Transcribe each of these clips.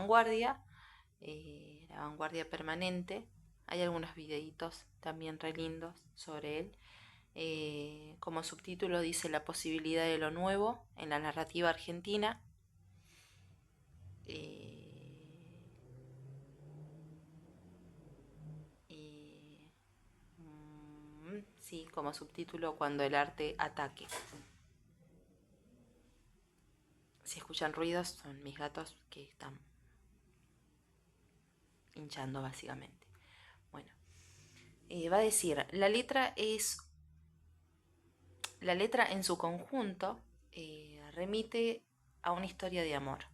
vanguardia, la vanguardia permanente. Hay algunos videitos también re lindos sobre él. Como subtítulo dice La posibilidad de lo nuevo en la narrativa argentina. Sí, como subtítulo Cuando el arte ataque. Si escuchan ruidos son mis gatos que están hinchando básicamente. Bueno, va a decir, la letra en su conjunto remite a una historia de amor,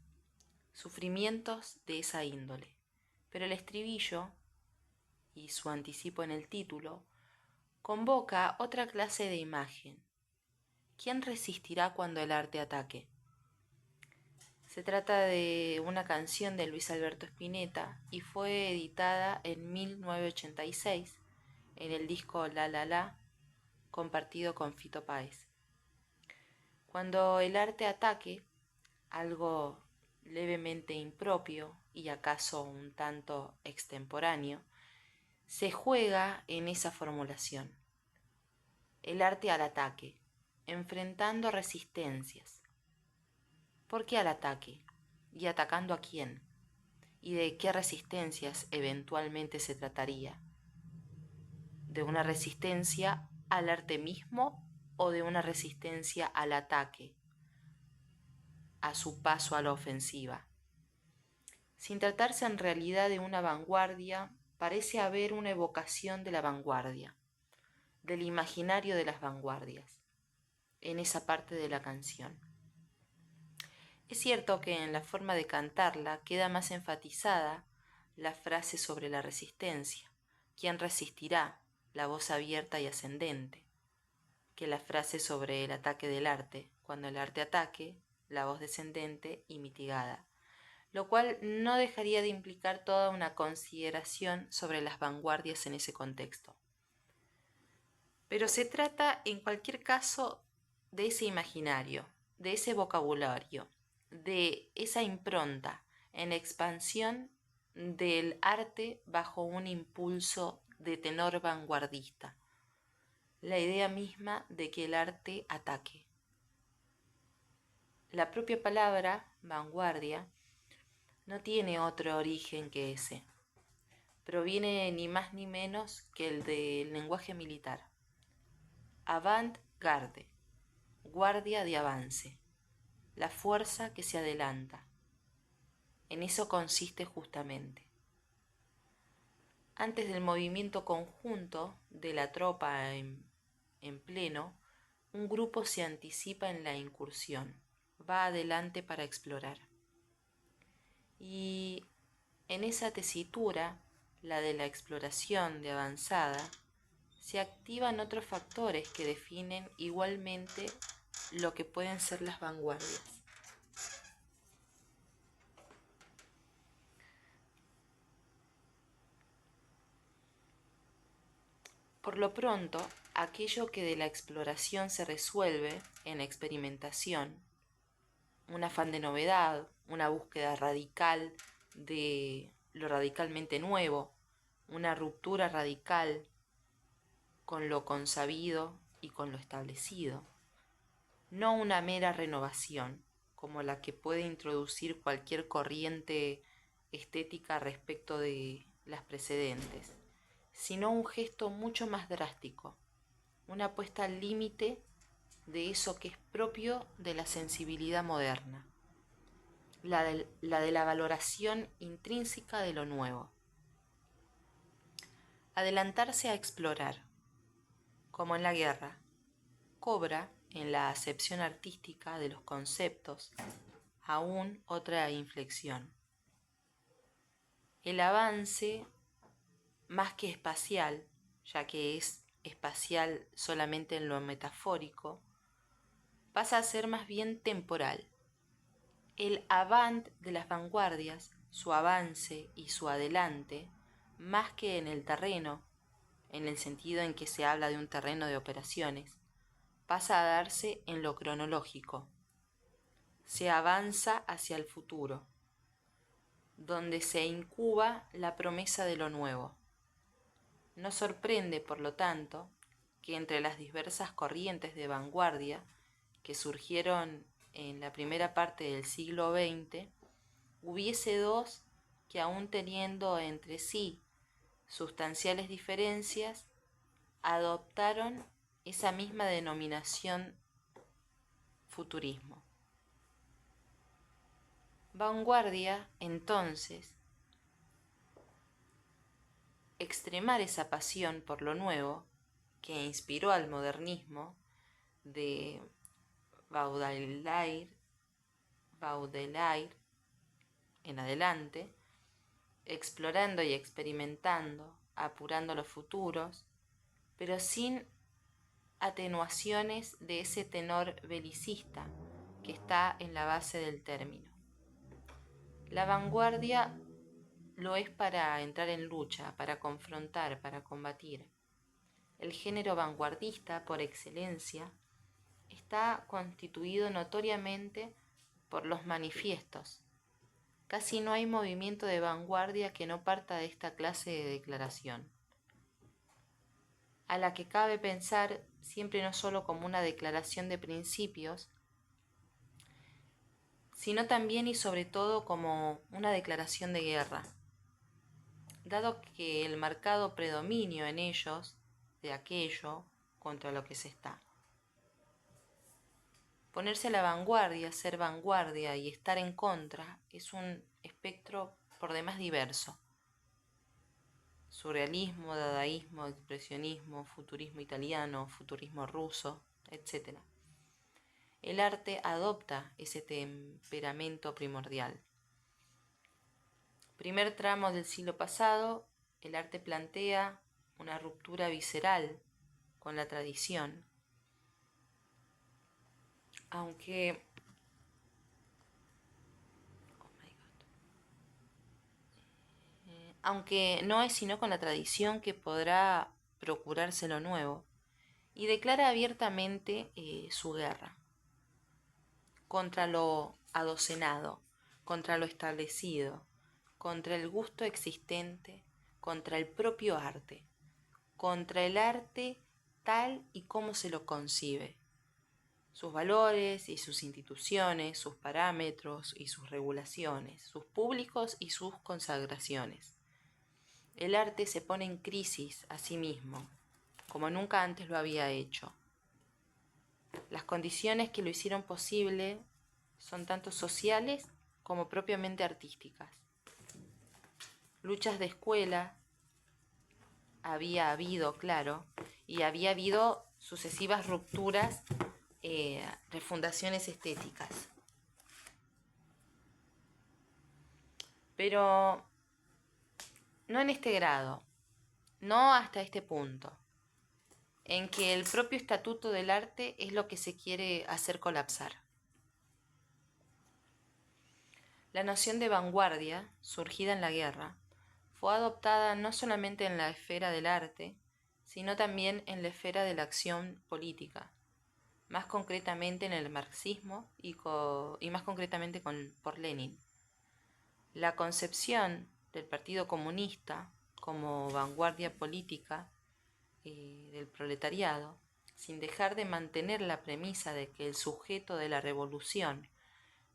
sufrimientos de esa índole, pero el estribillo y su anticipo en el título convoca otra clase de imagen. ¿Quién resistirá cuando el arte ataque? Se trata de una canción de Luis Alberto Spinetta y fue editada en 1986 en el disco La La La, compartido con Fito Páez. Cuando el arte ataque, algo levemente impropio y acaso un tanto extemporáneo, se juega en esa formulación. El arte al ataque, enfrentando resistencias. ¿Por qué al ataque? ¿Y atacando a quién? ¿Y de qué resistencias eventualmente se trataría? ¿De una resistencia al arte mismo o de una resistencia al ataque, a su paso a la ofensiva? Sin tratarse en realidad de una vanguardia, parece haber una evocación de la vanguardia, del imaginario de las vanguardias, en esa parte de la canción. Es cierto que en la forma de cantarla queda más enfatizada la frase sobre la resistencia, ¿quién resistirá?, la voz abierta y ascendente, que la frase sobre el ataque del arte, cuando el arte ataque, la voz descendente y mitigada, lo cual no dejaría de implicar toda una consideración sobre las vanguardias en ese contexto. Pero se trata, en cualquier caso, de ese imaginario, de ese vocabulario, de esa impronta en expansión del arte bajo un impulso de tenor vanguardista, la idea misma de que el arte ataque. La propia palabra vanguardia no tiene otro origen que ese. Proviene ni más ni menos que el del lenguaje militar. Avant-garde, guardia de avance, la fuerza que se adelanta. En eso consiste justamente. Antes del movimiento conjunto de la tropa en pleno, un grupo se anticipa en la incursión, va adelante para explorar. Y en esa tesitura, la de la exploración de avanzada, se activan otros factores que definen igualmente lo que pueden ser las vanguardias. Por lo pronto, aquello que de la exploración se resuelve en experimentación, un afán de novedad, una búsqueda radical de lo radicalmente nuevo, una ruptura radical con lo consabido y con lo establecido, no una mera renovación, como la que puede introducir cualquier corriente estética respecto de las precedentes, sino un gesto mucho más drástico, una puesta al límite de eso que es propio de la sensibilidad moderna, la de la valoración intrínseca de lo nuevo. Adelantarse a explorar, como en la guerra, cobra, en la acepción artística de los conceptos, aún otra inflexión. El avance, más que espacial, ya que es espacial solamente en lo metafórico, pasa a ser más bien temporal. El avant de las vanguardias, su avance y su adelante, más que en el terreno, en el sentido en que se habla de un terreno de operaciones, pasa a darse en lo cronológico. Se avanza hacia el futuro. donde se incuba la promesa de lo nuevo. No sorprende, por lo tanto, que entre las diversas corrientes de vanguardia que surgieron en la primera parte del siglo XX, hubiese dos que, aun teniendo entre sí sustanciales diferencias, adoptaron esa misma denominación: futurismo. Vanguardia, entonces, extremar esa pasión por lo nuevo que inspiró al modernismo de Baudelaire en adelante, explorando y experimentando, apurando los futuros, pero sin atenuaciones de ese tenor belicista que está en la base del término. La vanguardia lo es para entrar en lucha, para confrontar, para combatir. El género vanguardista, por excelencia, está constituido notoriamente por los manifiestos. Casi no hay movimiento de vanguardia que no parta de esta clase de declaración, a la que cabe pensar siempre no solo como una declaración de principios, sino también y sobre todo como una declaración de guerra, dado que el marcado predominio en ellos de aquello contra lo que se está. Ponerse a la vanguardia, ser vanguardia y estar en contra es un espectro por demás diverso. Surrealismo, dadaísmo, expresionismo, futurismo italiano, futurismo ruso, etc. El arte adopta ese temperamento primordial. Primer tramo del siglo pasado, el arte plantea una ruptura visceral con la tradición, aunque no es sino con la tradición que podrá procurarse lo nuevo, y declara abiertamente su guerra contra lo adocenado, contra lo establecido, contra el gusto existente, contra el propio arte, contra el arte tal y como se lo concibe, sus valores y sus instituciones, sus parámetros y sus regulaciones, sus públicos y sus consagraciones. El arte se pone en crisis a sí mismo, como nunca antes lo había hecho. Las condiciones que lo hicieron posible son tanto sociales como propiamente artísticas. Luchas de escuela había habido, claro, y había habido sucesivas rupturas, refundaciones estéticas. Pero no en este grado, no hasta este punto, en que el propio estatuto del arte es lo que se quiere hacer colapsar. La noción de vanguardia, surgida en la guerra, fue adoptada no solamente en la esfera del arte, sino también en la esfera de la acción política, más concretamente en el marxismo y más concretamente por Lenin. La concepción del Partido Comunista como vanguardia política del proletariado, sin dejar de mantener la premisa de que el sujeto de la revolución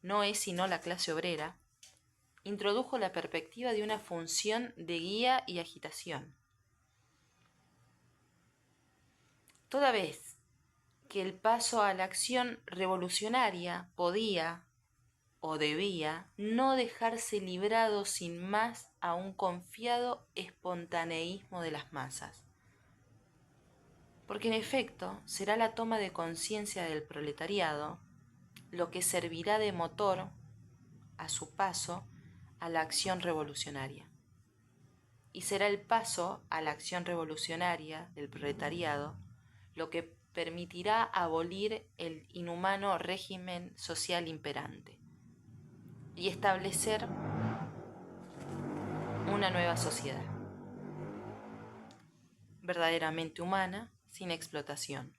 no es sino la clase obrera, introdujo la perspectiva de una función de guía y agitación. Toda vez que el paso a la acción revolucionaria podía o debía no dejarse librado sin más a un confiado espontaneísmo de las masas. Porque en efecto será la toma de conciencia del proletariado lo que servirá de motor a su paso a la acción revolucionaria. Y será el paso a la acción revolucionaria del proletariado lo que permitirá abolir el inhumano régimen social imperante y establecer una nueva sociedad, verdaderamente humana, sin explotación.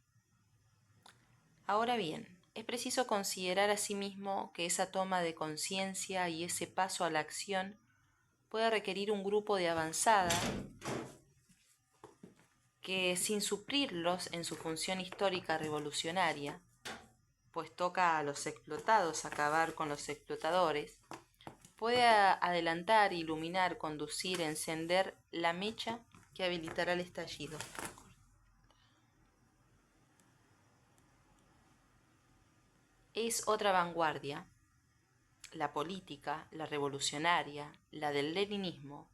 Ahora bien, es preciso considerar asimismo que esa toma de conciencia y ese paso a la acción puede requerir un grupo de avanzada que, sin suplirlos en su función histórica revolucionaria, pues toca a los explotados acabar con los explotadores, puede adelantar, iluminar, conducir, encender la mecha que habilitará el estallido. Es otra vanguardia, la política, la revolucionaria, la del leninismo,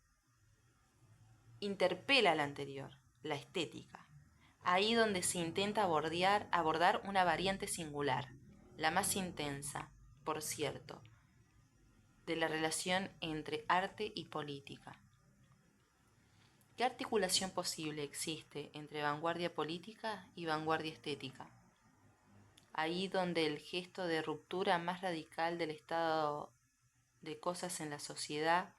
interpela a la anterior, la estética, ahí donde se intenta abordar una variante singular, la más intensa, por cierto, de la relación entre arte y política. ¿Qué articulación posible existe entre vanguardia política y vanguardia estética? Ahí donde el gesto de ruptura más radical del estado de cosas en la sociedad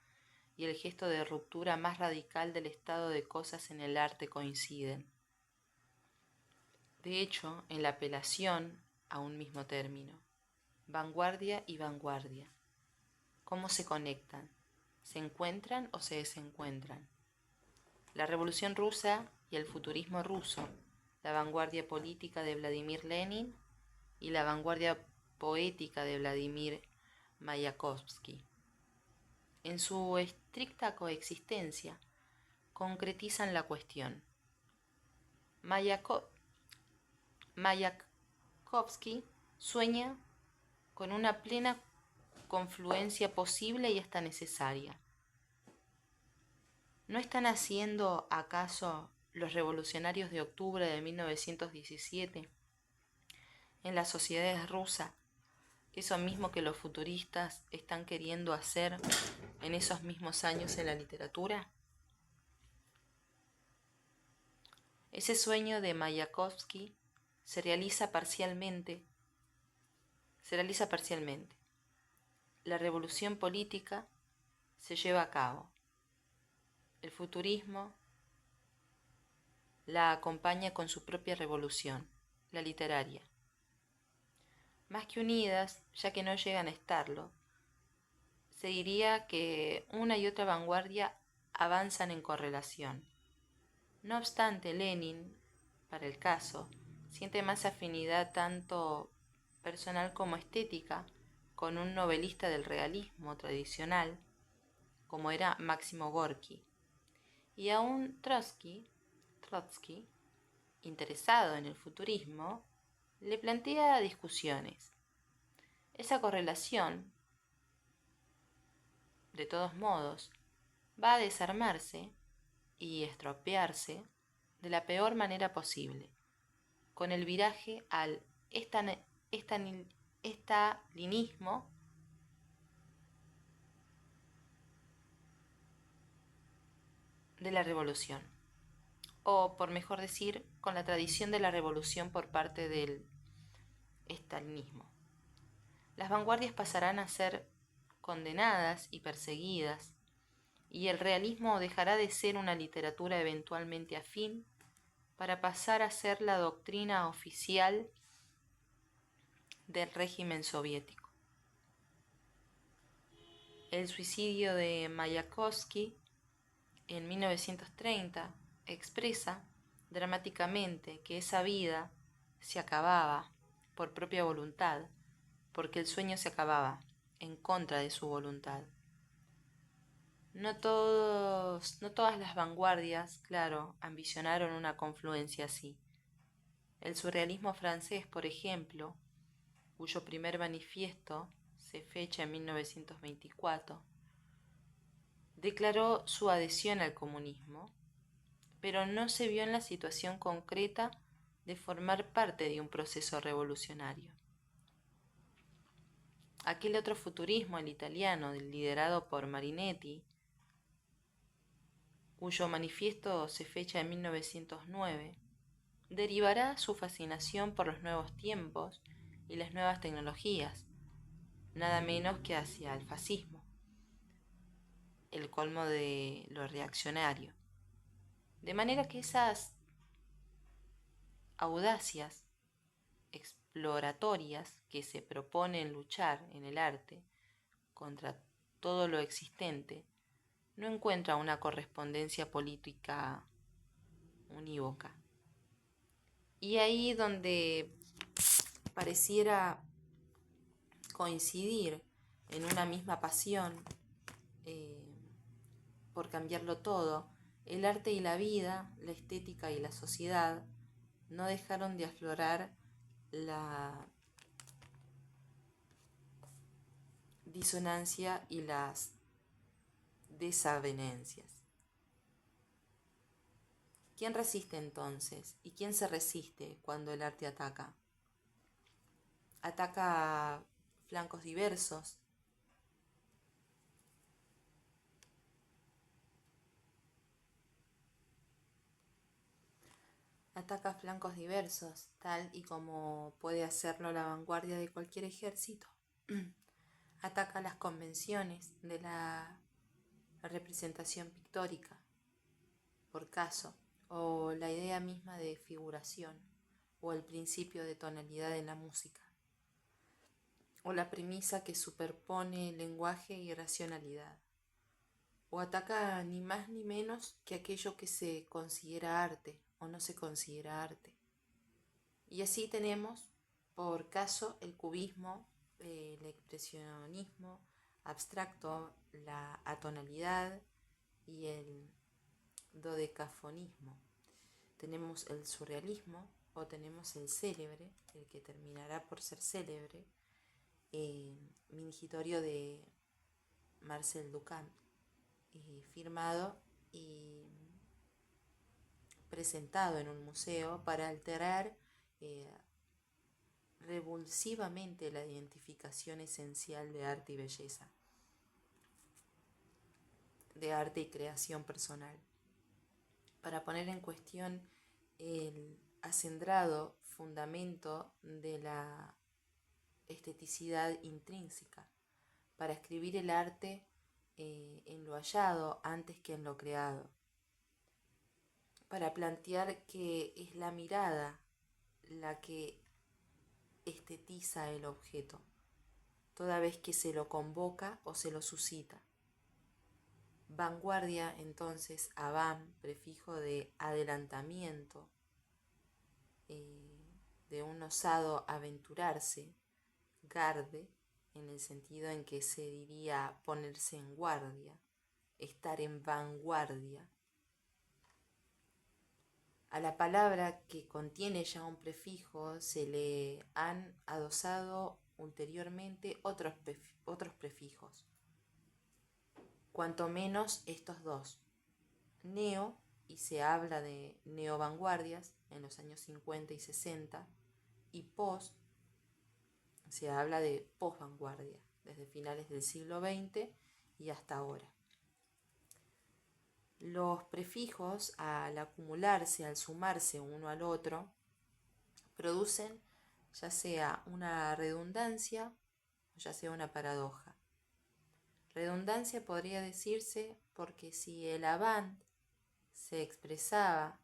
y el gesto de ruptura más radical del estado de cosas en el arte coinciden. De hecho, en la apelación a un mismo término, vanguardia y vanguardia, ¿cómo se conectan? ¿Se encuentran o se desencuentran? La Revolución Rusa y el futurismo ruso, la vanguardia política de Vladimir Lenin y la vanguardia poética de Vladimir Mayakovsky, en su estricta coexistencia, concretizan la cuestión. Mayakovsky sueña con una plena confluencia posible y hasta necesaria. ¿No están haciendo acaso los revolucionarios de octubre de 1917 en las sociedades rusas eso mismo que los futuristas están queriendo hacer en esos mismos años en la literatura? Ese sueño de Mayakovsky se realiza parcialmente. La revolución política se lleva a cabo. El futurismo la acompaña con su propia revolución, la literaria. Más que unidas, ya que no llegan a estarlo, se diría que una y otra vanguardia avanzan en correlación. No obstante, Lenin, para el caso, siente más afinidad tanto personal como estética con un novelista del realismo tradicional, como era Máximo Gorki, y aún Trotsky, interesado en el futurismo, le plantea discusiones. Esa correlación, de todos modos, va a desarmarse y estropearse de la peor manera posible, con el viraje al estalinismo de la revolución, o por mejor decir, con la tradición de la revolución por parte del estalinismo. Las vanguardias pasarán a ser condenadas y perseguidas, y el realismo dejará de ser una literatura eventualmente afín para pasar a ser la doctrina oficial del régimen soviético. El suicidio de Mayakovsky en 1930 expresa dramáticamente que esa vida se acababa por propia voluntad, porque el sueño se acababa en contra de su voluntad. No todas las vanguardias, claro, ambicionaron una confluencia así. El surrealismo francés, por ejemplo, cuyo primer manifiesto se fecha en 1924, declaró su adhesión al comunismo, pero no se vio en la situación concreta de formar parte de un proceso revolucionario. Aquel otro futurismo, el italiano, liderado por Marinetti, cuyo manifiesto se fecha en 1909, derivará su fascinación por los nuevos tiempos y las nuevas tecnologías, nada menos que hacia el fascismo, el colmo de lo reaccionario. De manera que esas audacias exploratorias que se proponen luchar en el arte contra todo lo existente no encuentra una correspondencia política unívoca. Y ahí donde pareciera coincidir en una misma pasión por cambiarlo todo, el arte y la vida, la estética y la sociedad no dejaron de aflorar la disonancia y las desavenencias. ¿Quién resiste entonces? ¿Y quién se resiste cuando el arte ataca? Ataca flancos diversos. Ataca flancos diversos, tal y como puede hacerlo la vanguardia de cualquier ejército. Ataca las convenciones de la representación pictórica, por caso, o la idea misma de figuración, o el principio de tonalidad en la música, o la premisa que superpone lenguaje y racionalidad, o ataca ni más ni menos que aquello que se considera arte o no se considera arte. Y así tenemos, por caso, el cubismo, el expresionismo abstracto, la atonalidad y el dodecafonismo. Tenemos el surrealismo o tenemos el célebre, el que terminará por ser célebre, Mingitorio de Marcel Duchamp, firmado y presentado en un museo para alterar revulsivamente la identificación esencial de arte y belleza, de arte y creación personal, para poner en cuestión el acendrado fundamento de la esteticidad intrínseca, para escribir el arte en lo hallado antes que en lo creado, para plantear que es la mirada la que estetiza el objeto, toda vez que se lo convoca o se lo suscita. Vanguardia, entonces, avant, prefijo de adelantamiento, de un osado aventurarse, garde, en el sentido en que se diría ponerse en guardia, estar en vanguardia. A la palabra que contiene ya un prefijo se le han adosado ulteriormente otros prefijos, cuanto menos estos dos, neo, y se habla de neovanguardias en los años 50 y 60, y post, se habla de posvanguardia, desde finales del siglo XX y hasta ahora. Los prefijos, al acumularse, al sumarse uno al otro, producen ya sea una redundancia o ya sea una paradoja. Redundancia podría decirse porque si el avant se expresaba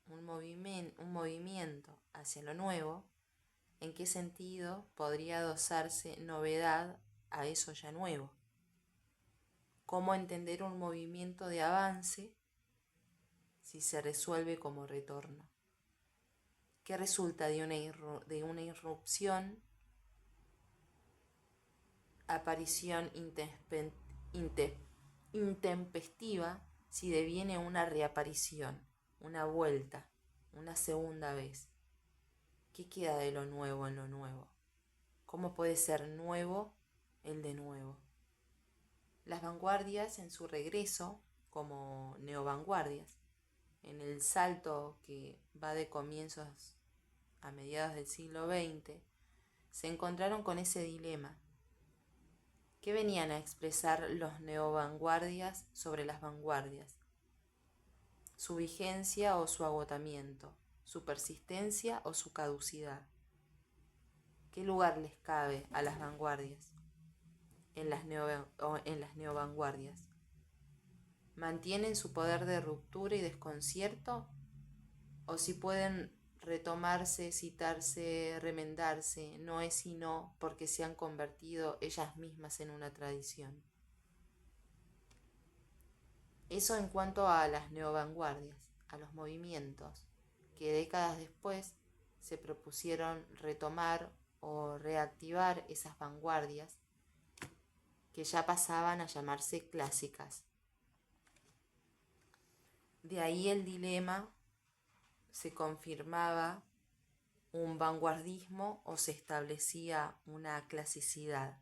un movimiento hacia lo nuevo, ¿en qué sentido podría adosarse novedad a eso ya nuevo? ¿Cómo entender un movimiento de avance si se resuelve como retorno? ¿Qué resulta de una irrupción, aparición intempestiva, si deviene una reaparición, una vuelta, una segunda vez? ¿Qué queda de lo nuevo en lo nuevo? ¿Cómo puede ser nuevo el de nuevo? Las vanguardias en su regreso como neovanguardias, en el salto que va de comienzos a mediados del siglo XX, se encontraron con ese dilema. ¿Qué venían a expresar los neovanguardias sobre las vanguardias? Su vigencia o su agotamiento, su persistencia o su caducidad. ¿Qué lugar les cabe a las vanguardias en las neovanguardias? ¿Mantienen su poder de ruptura y desconcierto? ¿O si pueden retomarse, citarse, remendarse, no es sino porque se han convertido ellas mismas en una tradición? Eso en cuanto a las neovanguardias, a los movimientos que décadas después se propusieron retomar o reactivar esas vanguardias que ya pasaban a llamarse clásicas. De ahí el dilema: se confirmaba un vanguardismo o se establecía una clasicidad,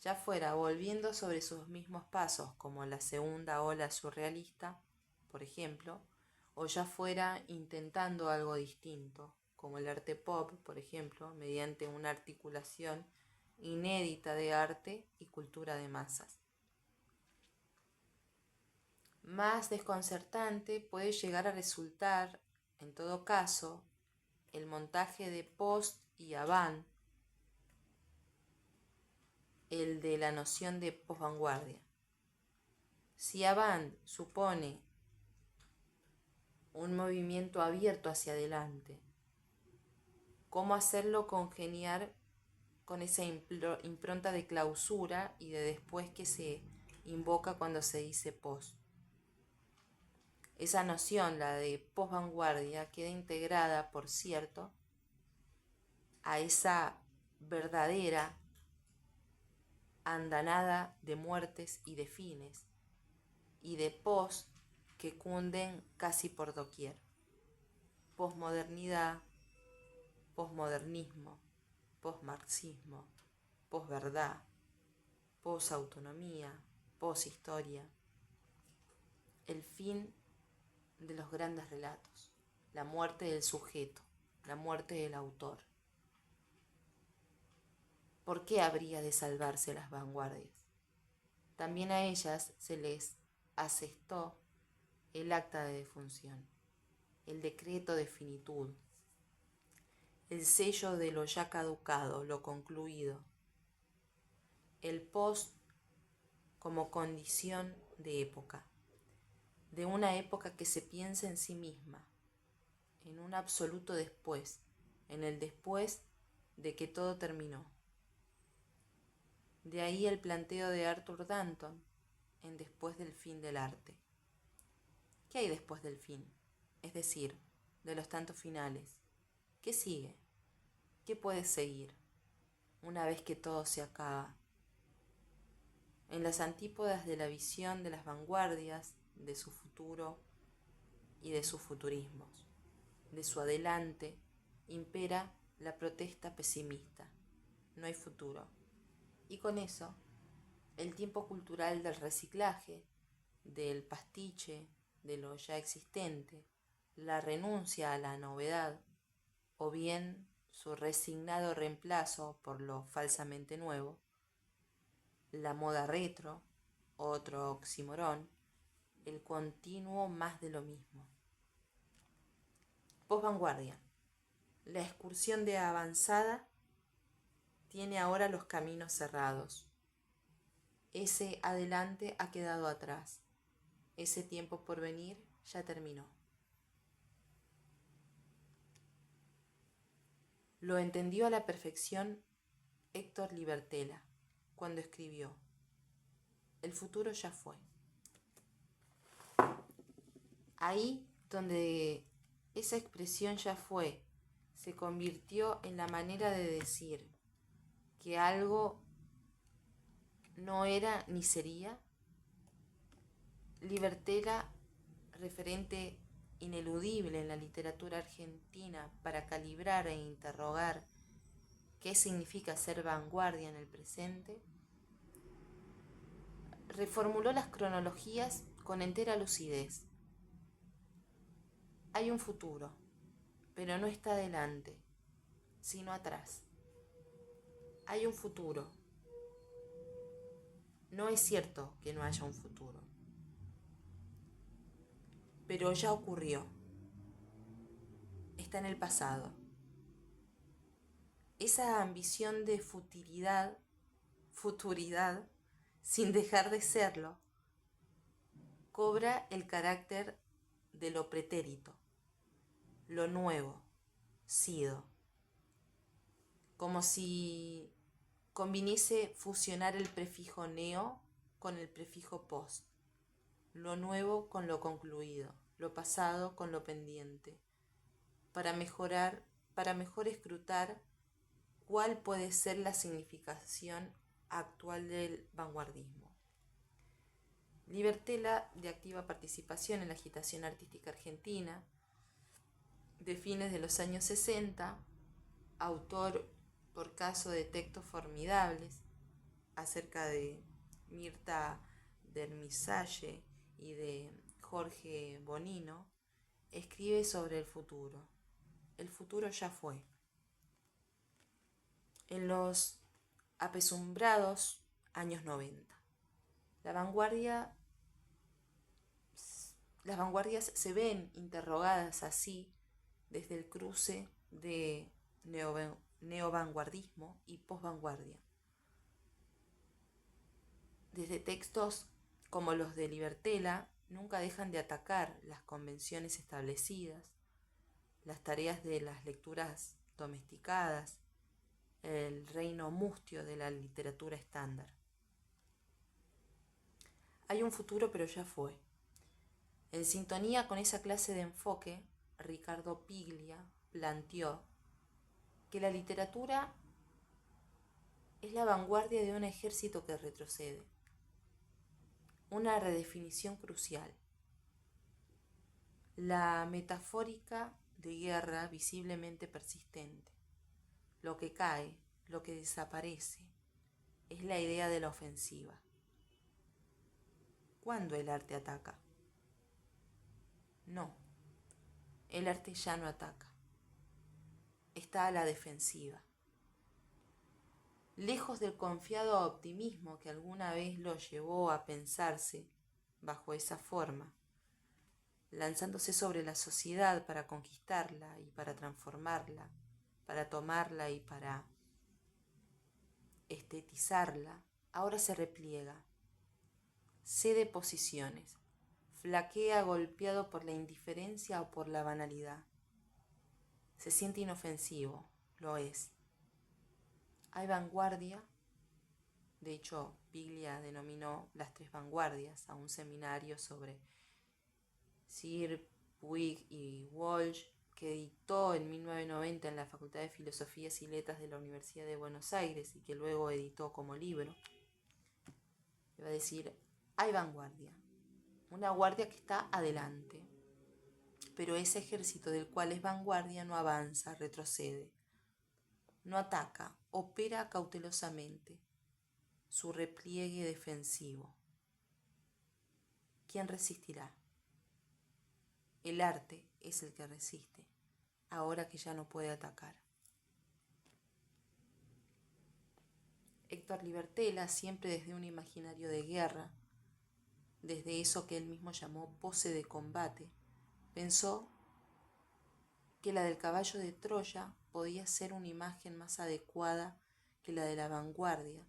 ya fuera volviendo sobre sus mismos pasos como la segunda ola surrealista, por ejemplo, o ya fuera intentando algo distinto, como el arte pop, por ejemplo, mediante una articulación inédita de arte y cultura de masas. Más desconcertante puede llegar a resultar, en todo caso, el montaje de post y avant, el de la noción de posvanguardia. Si avant supone un movimiento abierto hacia adelante, ¿cómo hacerlo congeniar con esa impronta de clausura y de después que se invoca cuando se dice post? Esa noción, la de posvanguardia, queda integrada, por cierto, a esa verdadera andanada de muertes y de fines, y de pos que cunden casi por doquier. Posmodernidad, posmodernismo, posmarxismo, posverdad, posautonomía, poshistoria. El fin de los grandes relatos, la muerte del sujeto, la muerte del autor. ¿Por qué habría de salvarse las vanguardias? También a ellas se les asestó el acta de defunción, el decreto de finitud, el sello de lo ya caducado, lo concluido, el post como condición de época, de una época que se piensa en sí misma, en un absoluto después, en el después de que todo terminó. De ahí el planteo de Arthur Danton en Después del fin del arte. ¿Qué hay después del fin? Es decir, de los tantos finales. ¿Qué sigue? ¿Qué puede seguir una vez que todo se acaba? En las antípodas de la visión de las vanguardias, de su futuro y de sus futurismos, de su adelante, impera la protesta pesimista. No hay futuro. Y con eso, el tiempo cultural del reciclaje, del pastiche, de lo ya existente, la renuncia a la novedad, o bien su resignado reemplazo por lo falsamente nuevo, la moda retro, otro oxímoron, el continuo más de lo mismo. Posvanguardia. La excursión de avanzada tiene ahora los caminos cerrados. Ese adelante ha quedado atrás. Ese tiempo por venir ya terminó. Lo entendió a la perfección Héctor Libertela cuando escribió: el futuro ya fue. Ahí donde esa expresión ya fue se convirtió en la manera de decir que algo no era ni sería, Libertela, referente ineludible en la literatura argentina para calibrar e interrogar qué significa ser vanguardia en el presente, reformuló las cronologías con entera lucidez. Hay un futuro, pero no está adelante, sino atrás. Hay un futuro. No es cierto que no haya un futuro, pero ya ocurrió. Está en el pasado. Esa ambición de futuridad, sin dejar de serlo, cobra el carácter de lo pretérito, lo nuevo, sido, como si conviniese fusionar el prefijo neo con el prefijo post. lo nuevo con lo concluido, lo pasado con lo pendiente, para mejorar, para mejor escrutar cuál puede ser la significación actual del vanguardismo. Libertela, de activa participación en la agitación artística argentina, de fines de los años 60, autor por caso de textos formidables acerca de Mirta Dermisalle y de Jorge Bonino, escribe sobre el futuro. El futuro ya fue. En los apesumbrados años 90, la vanguardia, las vanguardias se ven interrogadas así desde el cruce de neovanguardismo y posvanguardia. Desde textos como los de Libertela nunca dejan de atacar las convenciones establecidas, las tareas de las lecturas domesticadas, el reino mustio de la literatura estándar. Hay un futuro, pero ya fue. En sintonía con esa clase de enfoque, Ricardo Piglia planteó que la literatura es la vanguardia de un ejército que retrocede. Una redefinición crucial. La metafórica de guerra visiblemente persistente. Lo que cae, lo que desaparece, es la idea de la ofensiva. ¿Cuándo el arte ataca? No, el arte ya no ataca. Está a la defensiva. Lejos del confiado optimismo que alguna vez lo llevó a pensarse bajo esa forma, lanzándose sobre la sociedad para conquistarla y para transformarla, para tomarla y para estetizarla, ahora se repliega, cede posiciones, flaquea golpeado por la indiferencia o por la banalidad. Se siente inofensivo, lo es. Hay vanguardia, de hecho Piglia denominó las 3 vanguardias a un seminario sobre Sir, Puig y Walsh, que dictó en 1990 en la Facultad de Filosofías y Letras de la Universidad de Buenos Aires y que luego editó como libro. Iba a decir, hay vanguardia, una guardia que está adelante, pero ese ejército del cual es vanguardia no avanza, retrocede, no ataca, opera cautelosamente, su repliegue defensivo. ¿Quién resistirá? El arte es el que resiste, ahora que ya no puede atacar. Héctor Libertela, siempre desde un imaginario de guerra, desde eso que él mismo llamó pose de combate, pensó que la del caballo de Troya podía ser una imagen más adecuada que la de la vanguardia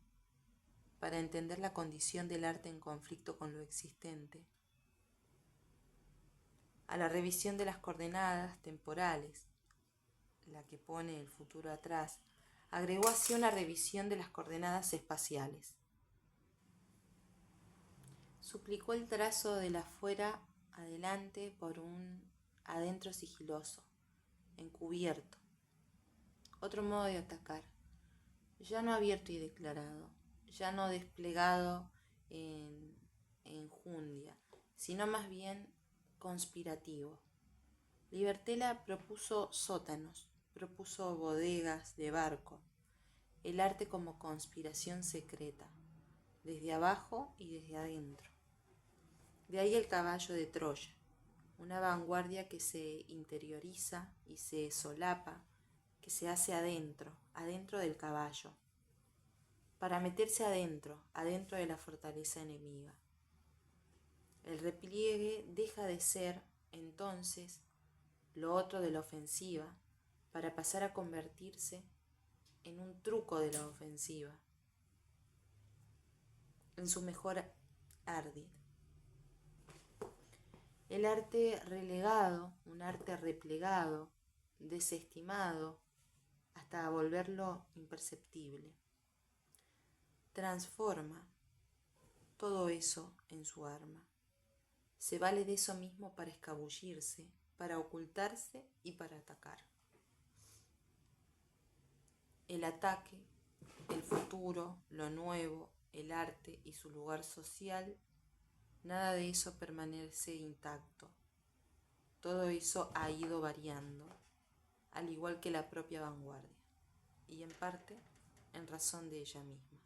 para entender la condición del arte en conflicto con lo existente. A la revisión de las coordenadas temporales, la que pone el futuro atrás, agregó así una revisión de las coordenadas espaciales. Suplicó el trazo del afuera adelante por un adentro sigiloso, encubierto. Otro modo de atacar, ya no abierto y declarado, ya no desplegado en enjundia, sino más bien conspirativo. Libertela propuso sótanos, propuso bodegas de barco, el arte como conspiración secreta, desde abajo y desde adentro. De ahí el caballo de Troya, una vanguardia que se interioriza y se solapa, que se hace adentro, adentro del caballo, para meterse adentro, adentro de la fortaleza enemiga. El repliegue deja de ser, entonces, lo otro de la ofensiva, para pasar a convertirse en un truco de la ofensiva, en su mejor ardid. El arte relegado, un arte replegado, desestimado, hasta volverlo imperceptible. Transforma todo eso en su arma. Se vale de eso mismo para escabullirse, para ocultarse y para atacar. El ataque, el futuro, lo nuevo, el arte y su lugar social, nada de eso permanece intacto. Todo eso ha ido variando, al igual que la propia vanguardia, y en parte en razón de ella misma.